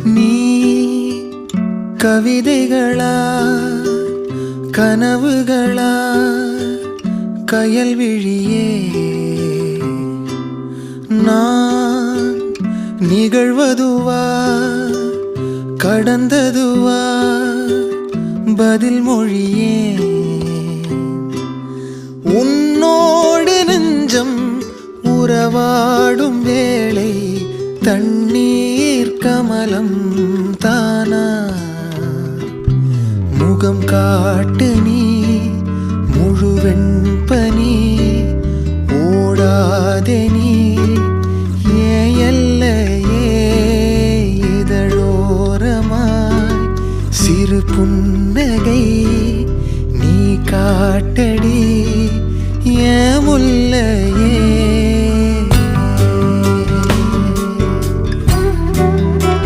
நீ கவிதைகளா கனவுகளா கயல் விழியே நான் நிகழ்வதுவா கடந்ததுவா பதில் மொழியே உன்னோடு நெஞ்சம் உறவாடும் வேளை தண்ணீர் கமலம் தானா முகம் காட்டு நீ முழுவெண் பனி ஓடாதே நீ ஏன் எல்லையே இதழோரமாய் சிறு புன்